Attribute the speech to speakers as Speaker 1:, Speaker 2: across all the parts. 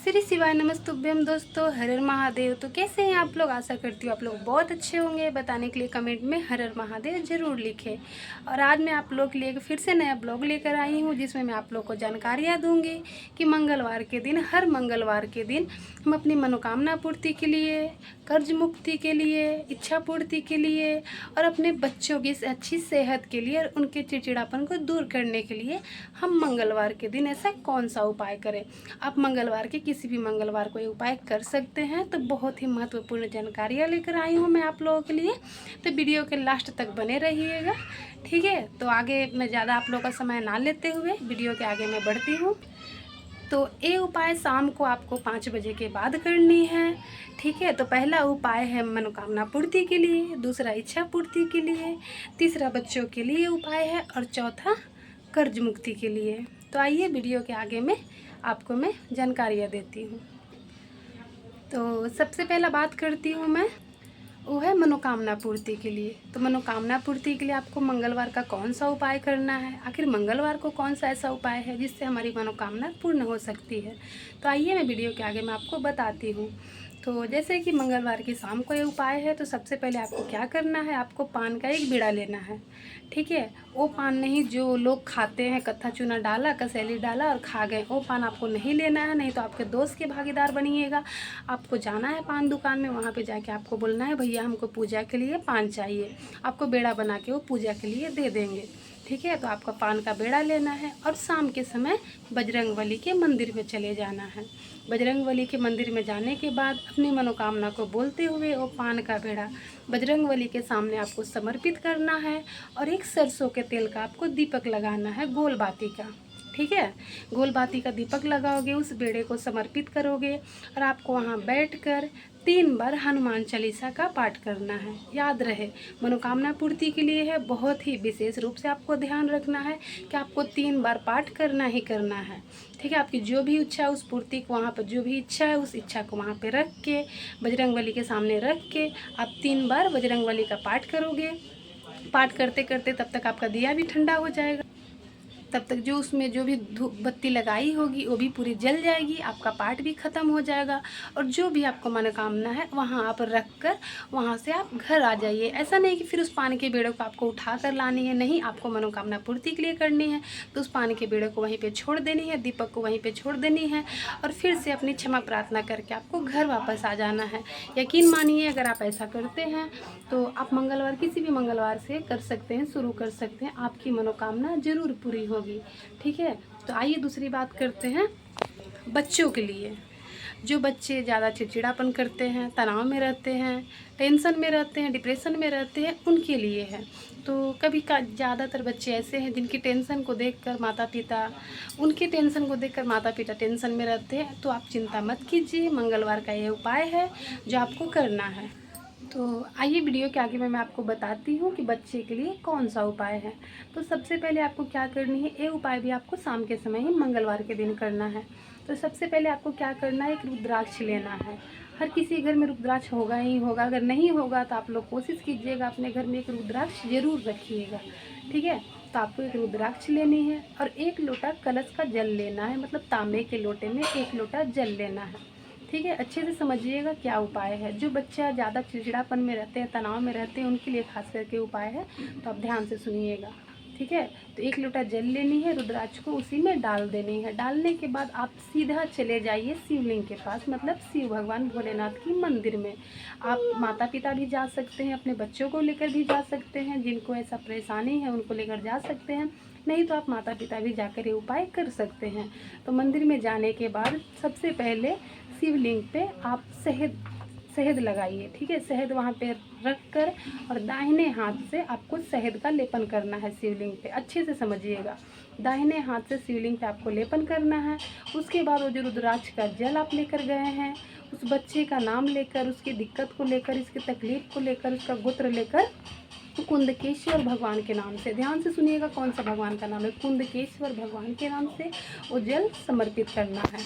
Speaker 1: श्री शिवाय नमस्तुभ्यम दोस्तों, हर हर महादेव। तो कैसे हैं आप लोग? आशा करती हूँ आप लोग बहुत अच्छे होंगे। बताने के लिए कमेंट में हर हर महादेव ज़रूर लिखें। और आज मैं आप लोग के लिए फिर से नया ब्लॉग लेकर आई हूँ, जिसमें मैं आप लोग को जानकारियाँ दूंगी कि मंगलवार के दिन, हर मंगलवार के दिन हम अपनी मनोकामना पूर्ति के लिए, कर्ज मुक्ति के लिए, इच्छा पूर्ति के लिए और अपने बच्चों की अच्छी सेहत के लिए और उनके चिड़चिड़ापन को दूर करने के लिए हम मंगलवार के दिन ऐसा कौन सा उपाय करें। आप मंगलवार के किसी भी मंगलवार को ये उपाय कर सकते हैं। तो बहुत ही महत्वपूर्ण जानकारियाँ लेकर आई हूँ मैं आप लोगों के लिए, तो वीडियो के लास्ट तक बने रहिएगा। ठीक है, तो आगे मैं ज़्यादा आप लोगों का समय ना लेते हुए वीडियो के आगे मैं बढ़ती हूँ। तो ये उपाय शाम को आपको 5 बजे के बाद करनी है। ठीक है, तो पहला उपाय है मनोकामना पूर्ति के लिए, दूसरा इच्छा पूर्ति के लिए, तीसरा बच्चों के लिए उपाय है और चौथा कर्ज मुक्ति के लिए। तो आइए वीडियो के आगे में आपको मैं जानकारियाँ देती हूँ। तो सबसे पहला बात करती हूँ मैं, वो है मनोकामना पूर्ति के लिए। तो मनोकामना पूर्ति के लिए आपको मंगलवार का कौन सा उपाय करना है? आखिर मंगलवार को कौन सा ऐसा उपाय है जिससे हमारी मनोकामना पूर्ण हो सकती है? तो आइए मैं वीडियो के आगे मैं आपको बताती हूँ। तो जैसे कि मंगलवार की शाम को ये उपाय है, तो सबसे पहले आपको क्या करना है, आपको पान का एक बीड़ा लेना है। ठीक है, वो पान नहीं जो लोग खाते हैं, कत्था चूना डाला, कसैली डाला और खा गए, वो पान आपको नहीं लेना है। नहीं तो आपके दोस्त के भागीदार बनिएगा। आपको जाना है पान दुकान में, वहाँ पे जाके आपको बोलना है भैया हमको पूजा के लिए पान चाहिए। आपको बेड़ा बना के वो पूजा के लिए दे देंगे। ठीक है, तो आपका पान का बेड़ा लेना है और शाम के समय बजरंगबली के मंदिर में चले जाना है। बजरंगबली के मंदिर में जाने के बाद अपनी मनोकामना को बोलते हुए वो पान का बेड़ा बजरंगबली के सामने आपको समर्पित करना है और एक सरसों के तेल का आपको दीपक लगाना है, गोल बाती का। ठीक है, गोल बाती का दीपक लगाओगे, उस बेड़े को समर्पित करोगे और आपको वहाँ बैठकर 3 बार हनुमान चालीसा का पाठ करना है। याद रहे, मनोकामना पूर्ति के लिए है, बहुत ही विशेष रूप से आपको ध्यान रखना है कि आपको 3 बार पाठ करना ही करना है। ठीक है, आपकी जो भी इच्छा है उस पूर्ति को, वहाँ पर जो भी इच्छा है उस इच्छा को वहाँ पे रख के, बजरंगबली के सामने रख के आप 3 बार बजरंगबली का पाठ करोगे। पाठ करते करते तब तक आपका दिया भी ठंडा हो जाएगा, तब तक जो उसमें जो भी धूप बत्ती लगाई होगी वो भी पूरी जल जाएगी, आपका पाठ भी ख़त्म हो जाएगा और जो भी आपको मनोकामना है वहाँ आप रख कर वहाँ से आप घर आ जाइए। ऐसा नहीं कि फिर उस पानी के बेड़े को आपको उठा कर लानी है, नहीं, आपको मनोकामना पूर्ति के लिए करनी है तो उस पानी के बेड़े को वहीं पर छोड़ देनी है, दीपक को वहीं पर छोड़ देनी है और फिर से अपनी क्षमा प्रार्थना करके आपको घर वापस आ जाना है। यकीन मानिए, अगर आप ऐसा करते हैं तो आप मंगलवार किसी भी मंगलवार से कर सकते हैं, शुरू कर सकते हैं, आपकी मनोकामना ज़रूर पूरी होगी। ठीक है, तो आइए दूसरी बात करते हैं बच्चों के लिए। जो बच्चे ज़्यादा चिड़चिड़ापन करते हैं, तनाव में रहते हैं, टेंशन में रहते हैं, डिप्रेशन में रहते हैं, उनके लिए है। तो कभी का ज़्यादातर बच्चे ऐसे हैं जिनकी टेंशन को देखकर माता पिता, उनकी टेंशन को देखकर माता पिता टेंशन में रहते हैं। तो आप चिंता मत कीजिए, मंगलवार का ये उपाय है जो आपको करना है। तो आइए वीडियो के आगे में मैं आपको बताती हूँ कि बच्चे के लिए कौन सा उपाय है। तो सबसे पहले आपको क्या करनी है, ये उपाय भी आपको शाम के समय ही मंगलवार के दिन करना है। तो सबसे पहले आपको क्या करना है, एक रुद्राक्ष लेना है। हर किसी घर में रुद्राक्ष होगा ही होगा, अगर नहीं होगा तो आप लोग कोशिश कीजिएगा अपने घर में एक रुद्राक्ष ज़रूर रखिएगा। ठीक है, तो आपको एक रुद्राक्ष लेनी है और 1 लोटा कलश का जल लेना है, मतलब तांबे के लोटे में 1 लोटा जल लेना है। ठीक है, अच्छे से समझिएगा क्या उपाय है। जो बच्चा ज़्यादा चिड़चिड़ापन में रहते हैं, तनाव में रहते हैं, उनके लिए खास करके उपाय है, तो आप ध्यान से सुनिएगा। ठीक है, तो 1 लोटा जल लेनी है, रुद्राक्ष को उसी में डाल देनी है। डालने के बाद आप सीधा चले जाइए शिवलिंग के पास, मतलब शिव भगवान भोलेनाथ की मंदिर में। आप माता पिता भी जा सकते हैं, अपने बच्चों को लेकर भी जा सकते हैं, जिनको ऐसा परेशानी है उनको लेकर जा सकते हैं, नहीं तो आप माता पिता भी जाकर ये उपाय कर सकते हैं। तो मंदिर में जाने के बाद सबसे पहले शिवलिंग पे आप शहद लगाइए। ठीक है, शहद वहाँ पे रख कर और दाहिने हाथ से आपको शहद का लेपन करना है शिवलिंग पे। अच्छे से समझिएगा, दाहिने हाथ से शिवलिंग पे आपको लेपन करना है। उसके बाद वो जो रुद्राक्ष का जल आप लेकर गए हैं, उस बच्चे का नाम लेकर, उसकी दिक्कत को लेकर, इसकी तकलीफ को लेकर, उसका गोत्र लेकर कुंदकेश्वर भगवान के नाम से, ध्यान से सुनिएगा कौन सा भगवान का नाम है, कुंदकेश्वर भगवान के नाम से वो जल समर्पित करना है।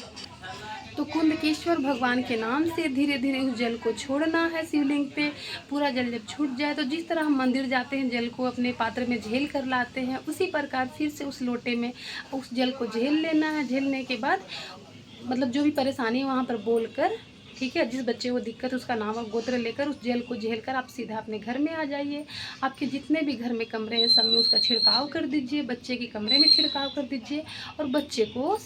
Speaker 1: तो कुंदकेश्वर भगवान के नाम से धीरे धीरे उस जल को छोड़ना है शिवलिंग पे। पूरा जल जब छूट जाए तो जिस तरह हम मंदिर जाते हैं, जल को अपने पात्र में झेल कर लाते हैं, उसी प्रकार फिर से उस लोटे में उस जल को झेल लेना है। झेलने के बाद मतलब जो भी परेशानी है वहाँ पर बोल कर, ठीक है, जिस बच्चे को दिक्कत है उसका नाम और गोत्र लेकर उस जेल को झेल कर आप सीधा अपने घर में आ जाइए। आपके जितने भी घर में कमरे हैं सब में उसका छिड़काव कर दीजिए, बच्चे के कमरे में छिड़काव कर दीजिए और बच्चे को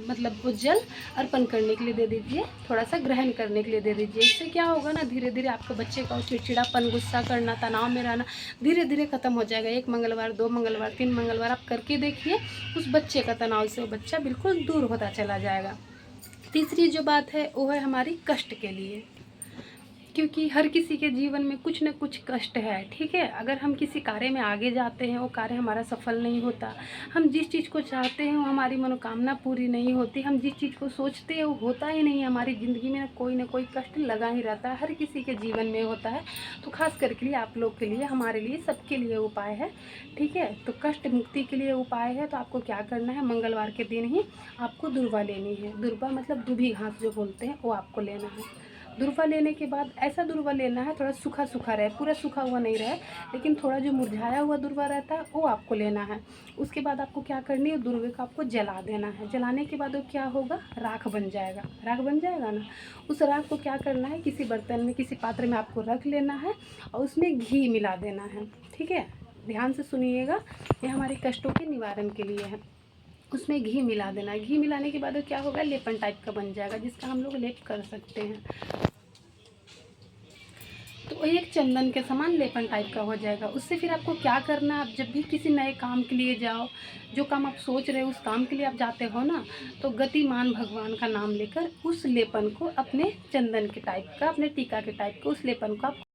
Speaker 1: मतलब वो जल अर्पण करने के लिए दे दीजिए, थोड़ा सा ग्रहण करने के लिए दे दीजिए। इससे क्या होगा ना, धीरे धीरे आपके बच्चे का चिड़चिड़ापन, गुस्सा करना, तनाव में रहना धीरे धीरे खत्म हो जाएगा। 1 मंगलवार, 2 मंगलवार, 3 मंगलवार आप करके देखिए, उस बच्चे का तनाव से वो बच्चा बिल्कुल दूर होता चला जाएगा। तीसरी जो बात है वो है हमारी कष्ट के लिए, क्योंकि हर किसी के जीवन में कुछ न कुछ कष्ट है, ठीक है। अगर हम किसी कार्य में आगे जाते हैं, वो कार्य हमारा सफल नहीं होता, हम जिस चीज़ को चाहते हैं वो हमारी मनोकामना पूरी नहीं होती, हम जिस चीज़ को सोचते हैं वो होता ही नहीं, हमारी ज़िंदगी में न कोई कष्ट लगा ही रहता है, हर किसी के जीवन में होता है। तो खास करके लिए आप लोग के लिए, हमारे लिए, सबके लिए उपाय है, ठीक है। तो कष्ट मुक्ति के लिए उपाय है। तो आपको क्या करना है, मंगलवार के दिन ही आपको दुर्वा लेनी है। दुर्वा मतलब दूभी घास जो बोलते हैं, वो आपको लेना है। दुर्वा लेने के बाद ऐसा दुर्वा लेना है थोड़ा सूखा सूखा रहे, पूरा सूखा हुआ नहीं रहे, लेकिन थोड़ा जो मुरझाया हुआ दुर्वा रहता है वो आपको लेना है। उसके बाद आपको क्या करनी है, दुर्वे को आपको जला देना है। जलाने के बाद वो क्या होगा, राख बन जाएगा। राख बन जाएगा ना, उस राख को क्या करना है, किसी बर्तन में, किसी पात्र में आपको रख लेना है और उसमें घी मिला देना है, ठीक है। ध्यान से सुनिएगा, ये हमारे कष्टों के निवारण के लिए है। उसमें घी मिला देना है। घी मिलाने के बाद वो क्या होगा, लेपन टाइप का बन जाएगा, जिसका हम लोग लेप कर सकते हैं। तो एक चंदन के समान लेपन टाइप का हो जाएगा। उससे फिर आपको क्या करना है, आप जब भी किसी नए काम के लिए जाओ, जो काम आप सोच रहे हो उस काम के लिए आप जाते हो ना, तो गतिमान भगवान का नाम लेकर उस लेपन को अपने चंदन के टाइप का, अपने टीका के टाइप का उस लेपन को आप